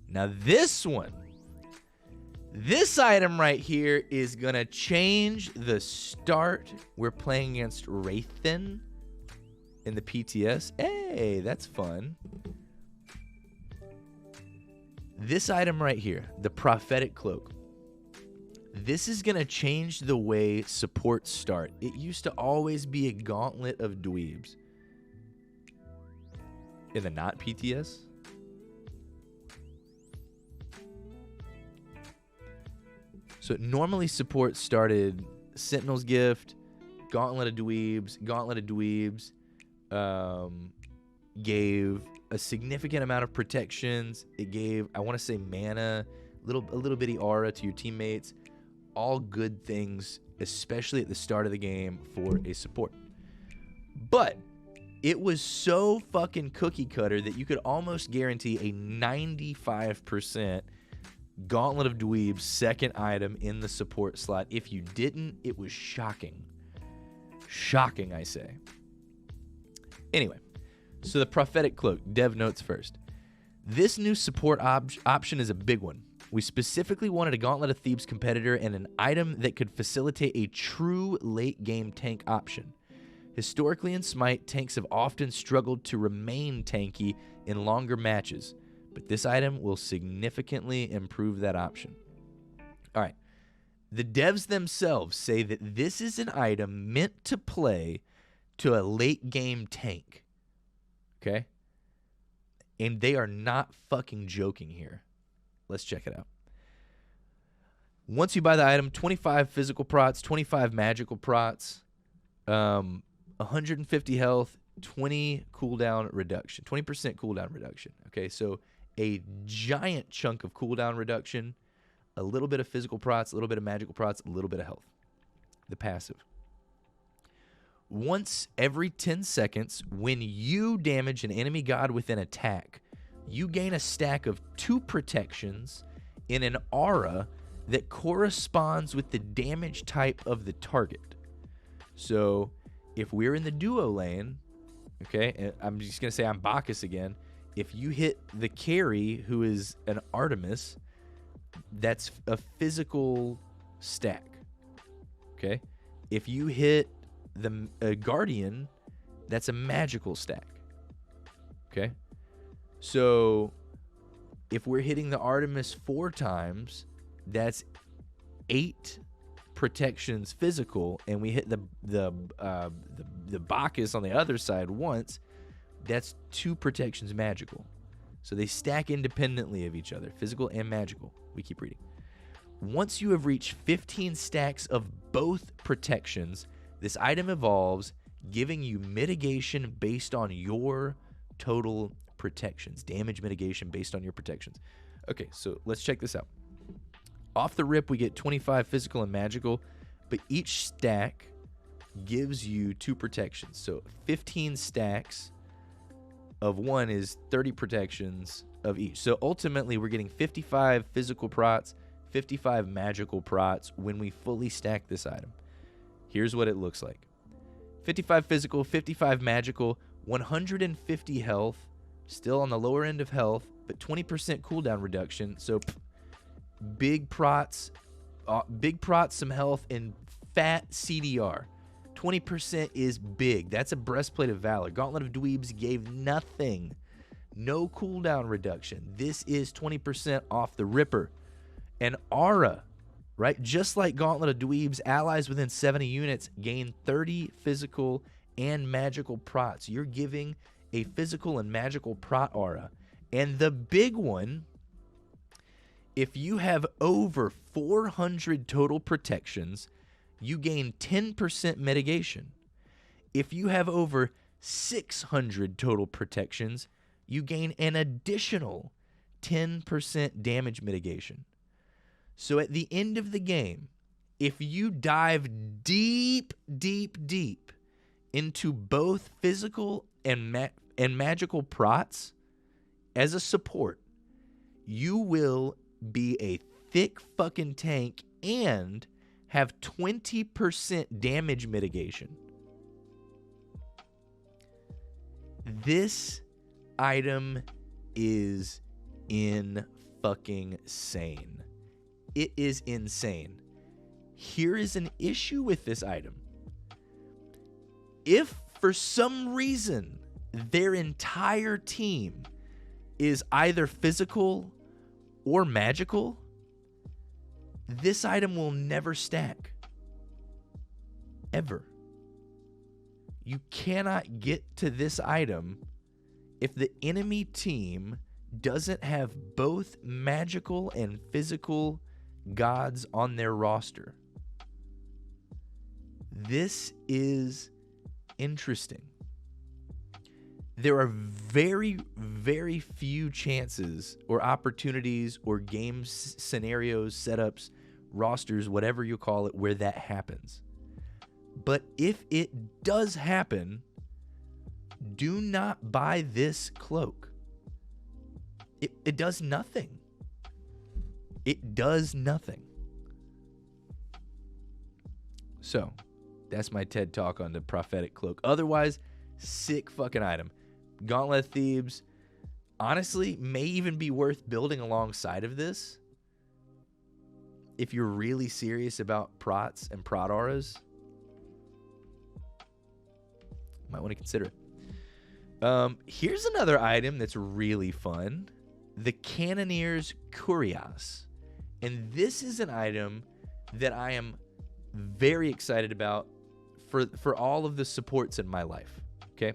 Now this item right here is going to change the start. We're playing against Wraithen in the PTS. Hey, that's fun. This item right here, the Prophetic Cloak. This is going to change the way supports start. It used to always be a gauntlet of dweebs. In the not PTS. So normally support started Sentinel's Gift, Gauntlet of Dweebs. Gave a significant amount of protections. It gave, I want to say, mana, a little bitty aura to your teammates. All good things, especially at the start of the game for a support. But it was so fucking cookie cutter that you could almost guarantee a 95% Gauntlet of Dweeb's second item in the support slot. If you didn't, it was shocking. Shocking, I say. Anyway, so the Prophetic Cloak, dev notes first. This new support option is a big one. We specifically wanted a Gauntlet of Thebes competitor and an item that could facilitate a true late-game tank option. Historically in SMITE, tanks have often struggled to remain tanky in longer matches, but this item will significantly improve that option. All right. The devs themselves say that this is an item meant to play to a late-game tank. Okay? And they are not fucking joking here. Let's check it out. Once you buy the item, 25 physical prots, 25 magical prots, 150 health, 20 cooldown reduction, 20% cooldown reduction. Okay, so a giant chunk of cooldown reduction, a little bit of physical prots, a little bit of magical prots, a little bit of health. The passive. Once every 10 seconds, when you damage an enemy god with an attack, you gain a stack of 2 protections in an aura that corresponds with the damage type of the target. So if we're in the duo lane, okay, and I'm just going to say I'm Bacchus again. If you hit the carry, who is an Artemis, that's a physical stack, okay? If you hit the Guardian, that's a magical stack, okay? So if we're hitting the Artemis 4 times, that's 8 protections physical, and we hit the Bacchus on the other side once, that's 2 protections magical. So they stack independently of each other, physical and magical. We keep reading. Once you have reached 15 stacks of both protections, this item evolves, giving you mitigation based on your total protections. Damage mitigation based on your protections. Okay, so let's check this out. Off the rip, we get 25 physical and magical, but each stack gives you 2 protections. So 15 stacks of one is 30 protections of each. So ultimately, we're getting 55 physical prots, 55 magical prots when we fully stack this item. Here's what it looks like. 55 physical, 55 magical, 150 health, still on the lower end of health, but 20% cooldown reduction. So big prots, some health, and fat CDR. 20% is big. That's a Breastplate of Valor. Gauntlet of Dweebs gave nothing. No cooldown reduction. This is 20% off the ripper. And Aura, right? Just like Gauntlet of Dweebs, allies within 70 units gain 30 physical and magical prots. You're giving a physical and magical prot aura. And the big one, if you have over 400 total protections, you gain 10% mitigation. If you have over 600 total protections, you gain an additional 10% damage mitigation. So at the end of the game, if you dive deep, deep, deep into both physical and magical prots as a support, you will be a thick fucking tank and have 20% damage mitigation. This item is in fucking sane. It is insane. Here is an issue with this item. If for some reason their entire team is either physical or magical, this item will never stack. Ever. You cannot get to this item if the enemy team doesn't have both magical and physical gods on their roster. This is interesting. There are very, very few chances or opportunities or game scenarios, setups, rosters, whatever you call it, where that happens. But if it does happen, do not buy this cloak. It does nothing. It does nothing. So, that's my TED Talk on the Prophetic Cloak. Otherwise, sick fucking item. Gauntlet of Thebes, honestly, may even be worth building alongside of this. If you're really serious about prots and prot auras, might want to consider it. Here's another item that's really fun. The Cannoneer's Kurios. And this is an item that I am very excited about for all of the supports in my life. Okay?